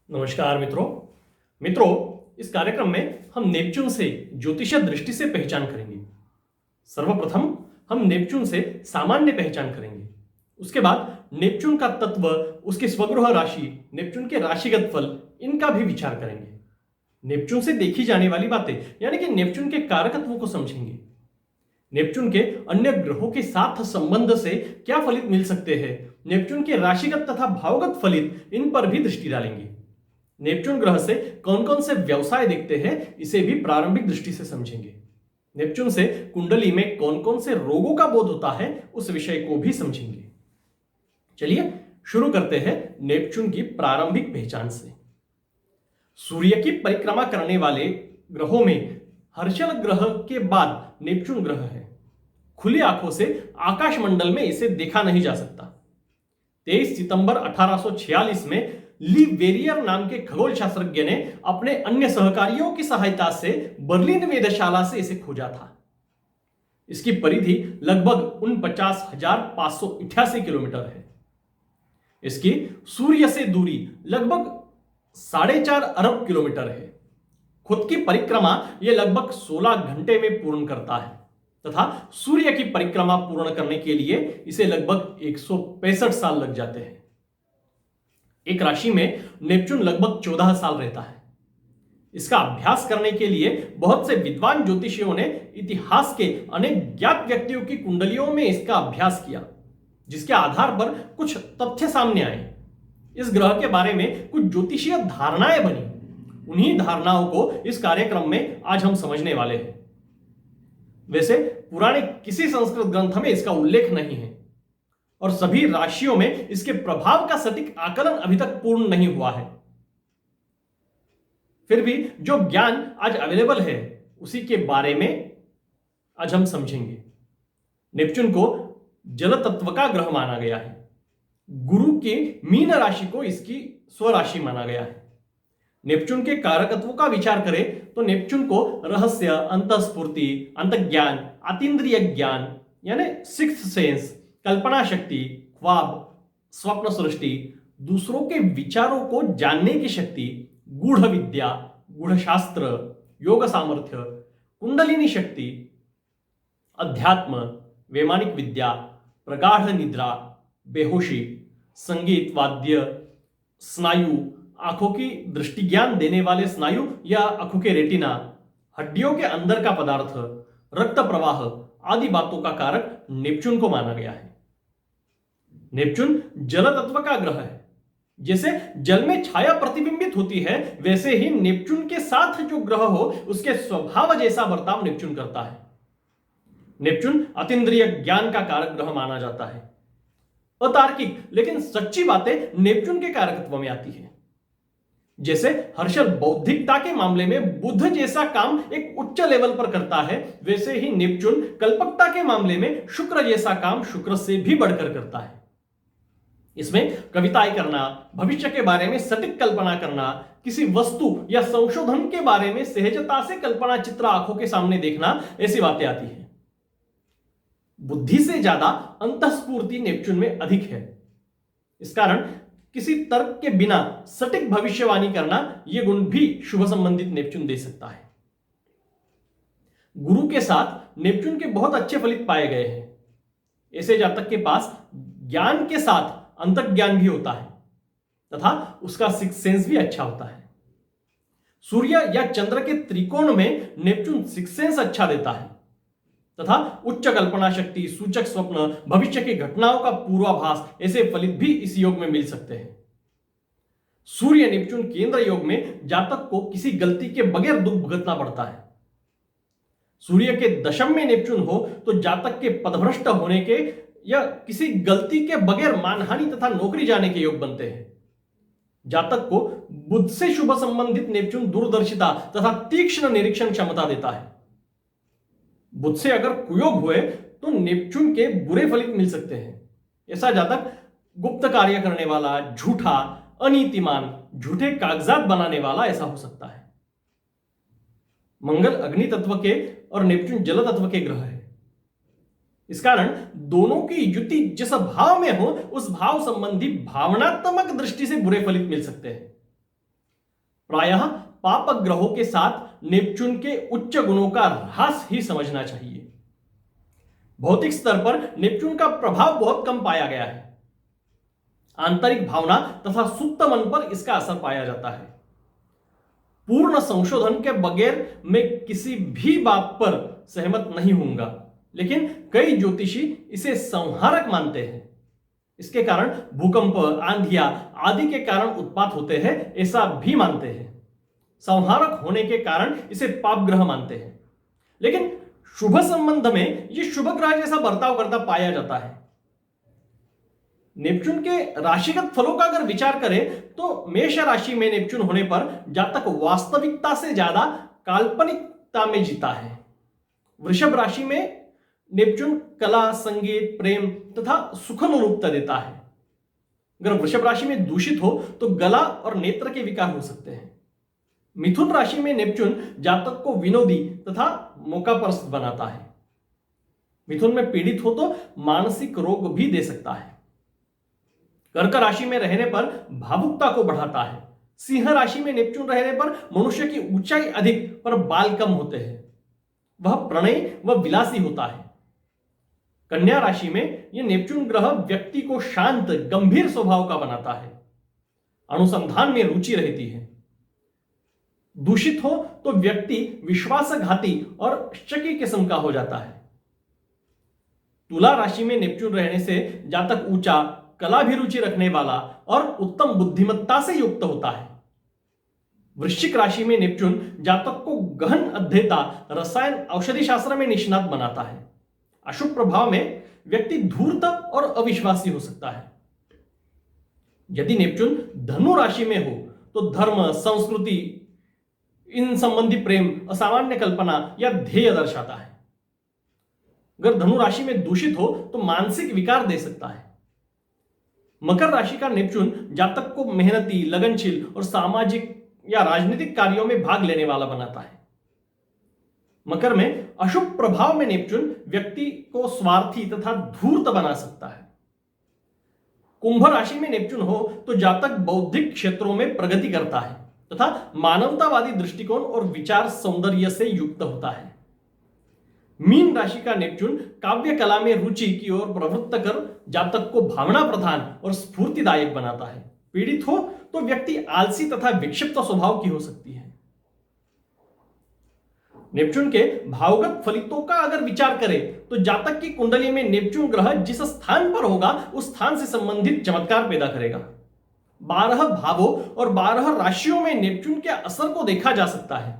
नमस्कार मित्रों इस कार्यक्रम में हम नेपच्यून से ज्योतिषीय दृष्टि से पहचान करेंगे। सर्वप्रथम हम नेपच्यून से सामान्य पहचान करेंगे। उसके बाद नेपच्यून का तत्व, उसकी स्वग्रह राशि, नेपच्यून के राशिगत फल, इनका भी विचार करेंगे। नेपच्यून से देखी जाने वाली बातें यानी कि नेपच्यून के कारकत्वों को समझेंगे। नेपच्यून के अन्य ग्रहों के साथ संबंध से क्या फलित मिल सकते हैं, नेपच्यून के राशिगत तथा भावगत फलित, इन पर भी दृष्टि डालेंगे। नेपच्यून ग्रह से कौन कौन से व्यवसाय दिखते हैं, इसे भी प्रारंभिक दृष्टि से समझेंगे। नेपच्यून से कुंडली में कौन कौन से रोगों का बोध होता है, उस विषय को भी समझेंगे। चलिए शुरू करते हैं नेपच्यून की प्रारंभिक पहचान से। सूर्य की परिक्रमा करने वाले ग्रहों में हर्षल ग्रह के बाद नेपच्यून ग्रह है। खुली आंखों से आकाश मंडल में इसे देखा नहीं जा सकता। 23 सितंबर 1846 में ली वेरियर नाम के खगोल शास्त्रज्ञ ने अपने अन्य सहकारियों की सहायता से बर्लिन वेधशाला से इसे खोजा था। इसकी परिधि लगभग 49,588 किलोमीटर है। इसकी सूर्य से दूरी लगभग 4.5 अरब किलोमीटर है। खुद की परिक्रमा यह लगभग 16 घंटे में पूर्ण करता है तथा सूर्य की परिक्रमा पूर्ण करने के लिए इसे लगभग 165 साल लग जाते हैं। एक राशि में नेपच्यून लगभग 14 साल रहता है। इसका अभ्यास करने के लिए बहुत से विद्वान ज्योतिषियों ने इतिहास के अनेक ज्ञात व्यक्तियों की कुंडलियों में इसका अभ्यास किया, जिसके आधार पर कुछ तथ्य सामने आए। इस ग्रह के बारे में कुछ ज्योतिषीय धारणाएं बनी। उन्हीं धारणाओं को इस कार्यक्रम में आज हम समझने वाले हैं। वैसे पुराने किसी संस्कृत ग्रंथ में इसका उल्लेख नहीं है और सभी राशियों में इसके प्रभाव का सटीक आकलन अभी तक पूर्ण नहीं हुआ है। फिर भी जो ज्ञान आज अवेलेबल है उसी के बारे में आज हम समझेंगे। नेपच्यून को जल तत्व का ग्रह माना गया है। गुरु के मीन राशि को इसकी स्वराशि माना गया है। नेपच्यून के कारकत्वों का विचार करें तो नेपच्यून को रहस्य, अंतःस्फूर्ति, अंतज्ञान, अतीन्द्रिय ज्ञान यानी सिक्स्थ सेंस, कल्पना शक्ति, ख्वाब, स्वप्न सृष्टि, दूसरों के विचारों को जानने की शक्ति, गूढ़ विद्या, गूढ़ शास्त्र, योग सामर्थ्य, कुंडलिनी शक्ति, अध्यात्म, वैमानिक विद्या, प्रगाढ़ निद्रा, बेहोशी, संगीत, वाद्य, स्नायु, आंखों की दृष्टि ज्ञान देने वाले स्नायु या आंखों के रेटिना, हड्डियों के अंदर का पदार्थ, रक्त प्रवाह आदि बातों का कारक नेपच्यून को माना गया है। नेपच्यून जल तत्व का ग्रह है। जैसे जल में छाया प्रतिबिंबित होती है, वैसे ही नेपच्यून के साथ जो ग्रह हो उसके स्वभाव जैसा बर्ताव नेपच्यून करता है। नेपच्यून अतीन्द्रिय ज्ञान का कारक ग्रह माना जाता है। अतार्किक लेकिन सच्ची बातें नेपच्यून के कारकत्व में आती है। जैसे हर्षल बौद्धिकता के मामले में बुध जैसा काम एक उच्च लेवल पर करता है, वैसे ही नेपच्यून कल्पकता के मामले में शुक्र जैसा काम शुक्र से भी बढ़कर करता है। इसमें कविताएं करना, भविष्य के बारे में सटीक कल्पना करना, किसी वस्तु या संशोधन के बारे में सहजता से कल्पना चित्र आंखों के सामने देखना, ऐसी बातें आती हैं। बुद्धि से ज्यादा अंतःस्फूर्ति नेपच्यून में अधिक है। इस कारण किसी तर्क के बिना सटीक भविष्यवाणी करना, यह गुण भी शुभ संबंधित नेपच्यून दे सकता है। गुरु के साथ नेपच्यून के बहुत अच्छे फलित पाए गए हैं। ऐसे जातक के पास ज्ञान के साथ अंतर्ज्ञान भी होता है तथा उसका सिक्स सेंस भी अच्छा होता है। सूर्य या चंद्र के त्रिकोण में नेपच्यून सिक्स सेंस अच्छा देता है तथा उच्च कल्पना शक्ति, सूचक स्वप्न, भविष्य की घटनाओं का पूर्वाभास, ऐसे फलित भी इस योग में मिल सकते हैं। सूर्य नेपच्यून केंद्र योग में जातक को किसी गलती के बगैर दुख भुगतना पड़ता है। सूर्य के दशम में नेपच्यून हो तो जातक के पदभ्रष्ट होने के या किसी गलती के बगैर मानहानि तथा नौकरी जाने के योग बनते हैं। जातक को बुध से शुभ संबंधित नेपच्यून दूरदर्शिता तथा तीक्ष्ण निरीक्षण क्षमता देता है। बुध से अगर कुयोग हुए तो नेपच्यून के बुरे फलित मिल सकते हैं। ऐसा जातक गुप्त कार्य करने वाला, झूठा, अनीतिमान, झूठे कागजात बनाने वाला ऐसा हो सकता है। मंगल अग्नि तत्व के और नेपच्यून जल तत्व के ग्रह है। इस कारण दोनों की युति जिस भाव में हो उस भाव संबंधी भावनात्मक दृष्टि से बुरे फलित मिल सकते हैं। प्रायः पाप ग्रहों के साथ नेपच्यून के उच्च गुणों का ह्रास ही समझना चाहिए। भौतिक स्तर पर नेपच्यून का प्रभाव बहुत कम पाया गया है। आंतरिक भावना तथा सुप्त मन पर इसका असर पाया जाता है। पूर्ण संशोधन के बगैर मैं किसी भी बात पर सहमत नहीं होऊंगा, लेकिन कई ज्योतिषी इसे संहारक मानते हैं। इसके कारण भूकंप, आंधिया आदि के कारण उत्पात होते हैं ऐसा भी मानते हैं। संहारक होने के कारण इसे पाप ग्रह मानते हैं, लेकिन शुभ संबंध में यह शुभ ग्रह जैसा बर्ताव करता पाया जाता है। नेपच्यून के राशिगत फलों का अगर विचार करें तो मेष राशि में नेपच्यून होने पर जातक वास्तविकता से ज्यादा काल्पनिकता में जीता है। वृषभ राशि में नेपच्यून कला, संगीत, प्रेम तथा सुखानुभूति देता है। अगर वृषभ राशि में दूषित हो तो गला और नेत्र के विकार हो सकते हैं। मिथुन राशि में नेपच्यून जातक को विनोदी तथा मौकापरस्त बनाता है। मिथुन में पीड़ित हो तो मानसिक रोग भी दे सकता है। कर्क राशि में रहने पर भावुकता को बढ़ाता है। सिंह राशि में नेपच्यून रहने पर मनुष्य की ऊंचाई अधिक पर बाल कम होते हैं। वह प्रणय व विलासी होता है। कन्या राशि में यह नेपच्यून ग्रह व्यक्ति को शांत, गंभीर स्वभाव का बनाता है। अनुसंधान में रुचि रहती है। दूषित हो तो व्यक्ति विश्वासघाती और शकी किस्म का हो जाता है। तुला राशि में नेपच्यून रहने से जातक ऊंचा, कलाभिरुचि रखने वाला और उत्तम बुद्धिमत्ता से युक्त होता है। वृश्चिक राशि में नेपच्यून जातक को गहन अध्येता, रसायन, औषधि शास्त्र में निष्णात बनाता है। अशुभ प्रभाव में व्यक्ति धूर्त और अविश्वासी हो सकता है। यदि नेपच्यून धनु राशि में हो तो धर्म, संस्कृति, इन संबंधी प्रेम, असामान्य कल्पना या ध्येय दर्शाता है। अगर धनु राशि में दूषित हो तो मानसिक विकार दे सकता है। मकर राशि का नेपच्यून जातक को मेहनती, लगनशील और सामाजिक या राजनीतिक कार्यों में भाग लेने वाला बनाता है। मकर में अशुभ प्रभाव में नेपच्यून व्यक्ति को स्वार्थी तथा धूर्त बना सकता है। कुंभ राशि में नेपच्यून हो तो जातक बौद्धिक क्षेत्रों में प्रगति करता है तथा मानवतावादी दृष्टिकोण और विचार सौंदर्य से युक्त होता है। मीन राशि का नेपच्यून काव्य कला में रुचि की ओर प्रवृत्त कर जातक को भावना प्रधान और स्फूर्तिदायक बनाता है। पीड़ित हो तो व्यक्ति आलसी तथा विक्षिप्त स्वभाव की हो सकती है। नेपच्यून के भावगत फलितों का अगर विचार करें तो जातक की कुंडली में नेपच्यून ग्रह जिस स्थान पर होगा उस स्थान से संबंधित चमत्कार पैदा करेगा। 12 भावों और 12 राशियों में नेपच्यून के असर को देखा जा सकता है।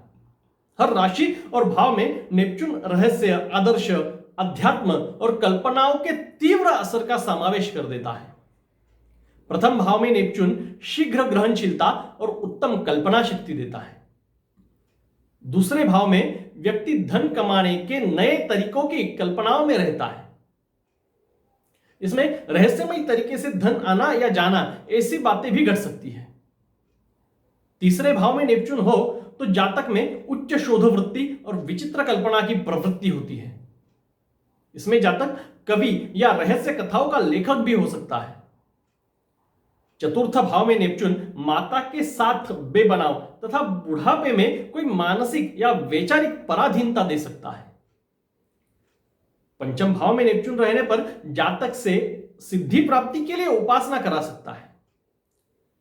हर राशि और भाव में नेपच्यून रहस्य, आदर्श, अध्यात्म और कल्पनाओं के तीव्र असर का समावेश कर देता है। प्रथम भाव में नेपच्यून शीघ्र ग्रहणशीलता और उत्तम कल्पना शक्ति देता है। दूसरे भाव में व्यक्ति धन कमाने के नए तरीकों की कल्पनाओं में रहता है। इसमें रहस्यमय तरीके से धन आना या जाना ऐसी बातें भी घट सकती है। तीसरे भाव में नेपच्यून हो तो जातक में उच्च शोध वृत्ति और विचित्र कल्पना की प्रवृत्ति होती है। इसमें जातक कवि या रहस्य कथाओं का लेखक भी हो सकता है। चतुर्थ भाव में नेपच्यून माता के साथ बेबनाव तथा बुढ़ापे में कोई मानसिक या वैचारिक पराधीनता दे सकता है। पंचम भाव में नेपच्यून रहने पर जातक से सिद्धि प्राप्ति के लिए उपासना करा सकता है।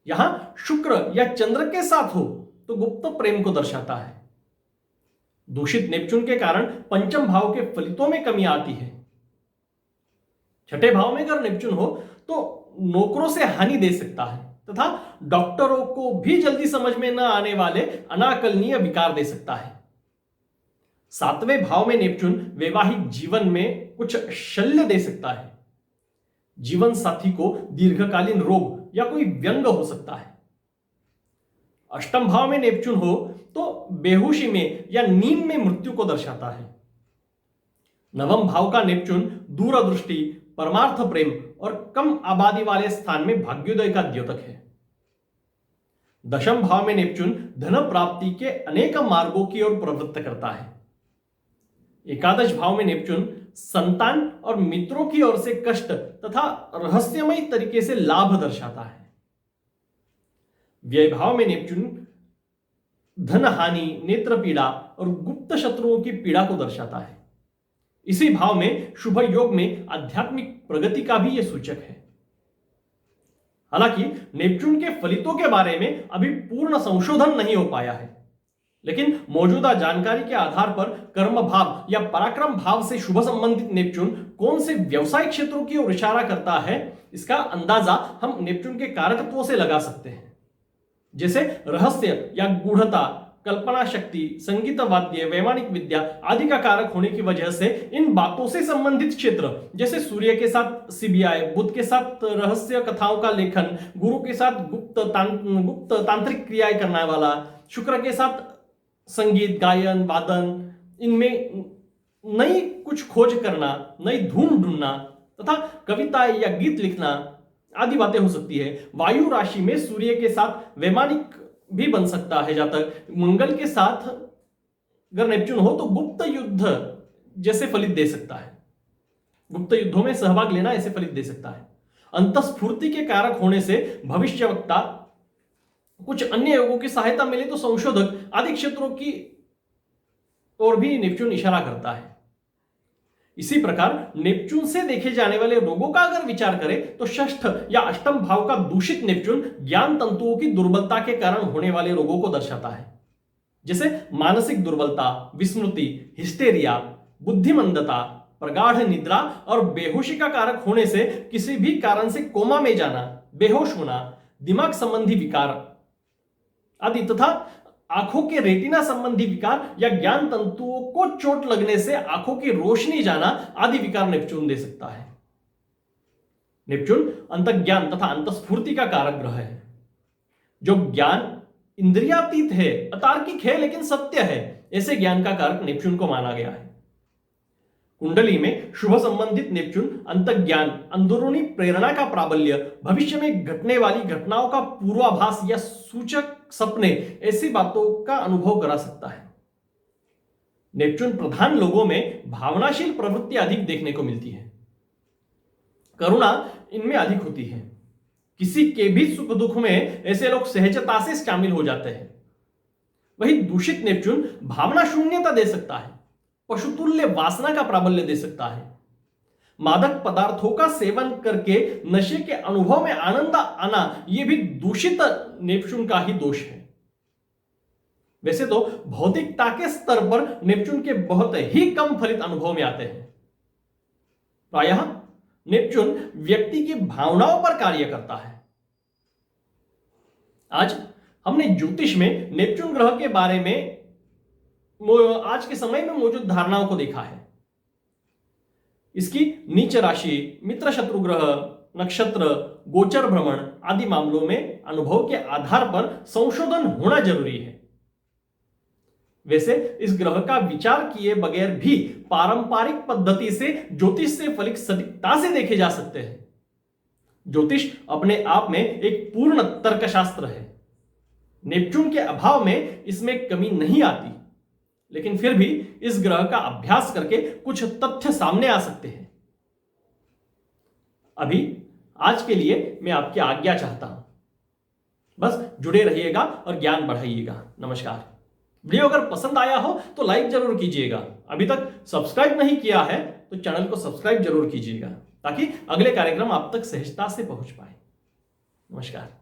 यहां शुक्र या चंद्र के साथ हो तो गुप्त प्रेम को दर्शाता है। दूषित नेपच्यून के कारण पंचम भाव के फलितों में कमी आती है। छठे भाव में अगर नेपच्यून हो तो नौकरों से हानि दे सकता है तथा डॉक्टरों को भी जल्दी समझ में न आने वाले अनाकलनीय विकार दे सकता है। सातवें भाव में नेपच्यून वैवाहिक जीवन में कुछ शल्य दे सकता है। जीवन साथी को दीर्घकालीन रोग या कोई व्यंग हो सकता है। अष्टम भाव में नेपच्यून हो तो बेहोशी में या नींद में मृत्यु को दर्शाता है। नवम भाव का नेपच्यून दूरदृष्टि, परमार्थ प्रेम और कम आबादी वाले स्थान में भाग्योदय का द्योतक है। दशम भाव में नेपच्यून धन प्राप्ति के अनेक मार्गों की ओर प्रवृत्त करता है। एकादश भाव में नेपच्यून संतान और मित्रों की ओर से कष्ट तथा रहस्यमय तरीके से लाभ दर्शाता है। व्यय भाव में नेपच्यून धन हानि, नेत्र पीड़ा और गुप्त शत्रुओं की पीड़ा को दर्शाता है। इसी भाव में शुभ योग में आध्यात्मिक प्रगति का भी यह सूचक है। हालांकि नेपच्यून के फलितों के बारे में अभी पूर्ण संशोधन नहीं हो पाया है, लेकिन मौजूदा जानकारी के आधार पर कर्म भाव या पराक्रम भाव से शुभ संबंधित नेपच्यून कौन से व्यवसायिक क्षेत्रों की ओर इशारा करता है, इसका अंदाजा हम नेपच्यून के कारकत्वों से लगा सकते हैं। जैसे रहस्य या गूढ़ता, कल्पना शक्ति, संगीत वाद्य, वैमानिक विद्या आदि का कारक होने की वजह से इन बातों से संबंधित क्षेत्र जैसे सूर्य के साथ सीबीआई, बुध के साथ रहस्य कथाओं का लेखन, गुरु के साथ गुप्त तांत्रिक क्रियाएं करने वाला, शुक्र के साथ संगीत, गायन, वादन, इनमें नई कुछ खोज करना, नई धूम ढूंढना तथा कविता या गीत लिखना आदि बातें हो सकती है। वायु राशि में सूर्य के साथ वैमानिक भी बन सकता है। जहां तक मंगल के साथ अगर नेपच्यून हो तो गुप्त युद्ध जैसे फलित दे सकता है, गुप्त युद्धों में सहभाग लेना ऐसे फलित दे सकता है। अंतस्फूर्ति के कारक होने से भविष्यवक्ता, कुछ अन्य योगों की सहायता मिले तो संशोधक आदि क्षेत्रों की ओर भी नेपच्यून इशारा करता है। इसी प्रकार नेपच्यून से देखे जाने वाले रोगों का अगर विचार करें तो षष्ठ या अष्टम भाव का दूषित नेपच्यून ज्ञान तंतुओं की दुर्बलता के कारण होने वाले रोगों को दर्शाता है, जैसे मानसिक दुर्बलता, विस्मृति, हिस्टेरिया, बुद्धिमंदता, प्रगाढ़ निद्रा और बेहोशी का कारक होने से किसी भी कारण से कोमा में जाना, बेहोश होना, दिमाग संबंधी विकार आदि तथा आंखों के रेटिना संबंधी विकार या ज्ञान तंतुओं को चोट लगने से आंखों की रोशनी जाना आदि विकार नेपच्यून दे सकता है। नेपच्यून अंतज्ञान तथा अंतस्फूर्ति का कारक ग्रह है। जो ज्ञान इंद्रियातीत है, अतार्किक है लेकिन सत्य है, ऐसे ज्ञान का कारक नेपच्यून को माना गया है। कुंडली में शुभ संबंधित नेपच्यून अंतज्ञान, अंदरूनी प्रेरणा का प्राबल्य, भविष्य में घटने वाली घटनाओं का पूर्वाभास या सूचक सपने, ऐसी बातों का अनुभव करा सकता है। नेपच्यून प्रधान लोगों में भावनाशील प्रवृत्ति अधिक देखने को मिलती है। करुणा इनमें अधिक होती है। किसी के भी सुख दुख में ऐसे लोग सहजता से शामिल हो जाते हैं। वही दूषित नेपच्यून भावना शून्यता दे सकता है, पशुतुल्य वासना का प्राबल्य दे सकता है। मादक पदार्थों का सेवन करके नशे के अनुभव में आनंद आना, यह भी दूषित नेपच्यून का ही दोष है। वैसे तो भौतिकता के स्तर पर नेपच्यून के बहुत ही कम फलित अनुभव में आते हैं। प्रायः नेपच्यून व्यक्ति की भावनाओं पर कार्य करता है। आज हमने ज्योतिष में नेपच्यून ग्रह के बारे में आज के समय में मौजूद धारणाओं को देखा है। इसकी नीच राशि, मित्र शत्रु ग्रह, नक्षत्र, गोचर भ्रमण आदि मामलों में अनुभव के आधार पर संशोधन होना जरूरी है। वैसे इस ग्रह का विचार किए बगैर भी पारंपरिक पद्धति से ज्योतिष से फलित सटीकता से देखे जा सकते हैं। ज्योतिष अपने आप में एक पूर्ण तर्कशास्त्र है। नेपच्यून के अभाव में इसमें कमी नहीं आती, लेकिन फिर भी इस ग्रह का अभ्यास करके कुछ तथ्य सामने आ सकते हैं। अभी आज के लिए मैं आपकी आज्ञा चाहता हूं। बस जुड़े रहिएगा और ज्ञान बढ़ाइएगा। नमस्कार। वीडियो अगर पसंद आया हो तो लाइक जरूर कीजिएगा। अभी तक सब्सक्राइब नहीं किया है तो चैनल को सब्सक्राइब जरूर कीजिएगा, ताकि अगले कार्यक्रम आप तक सहजता से पहुंच पाए। नमस्कार।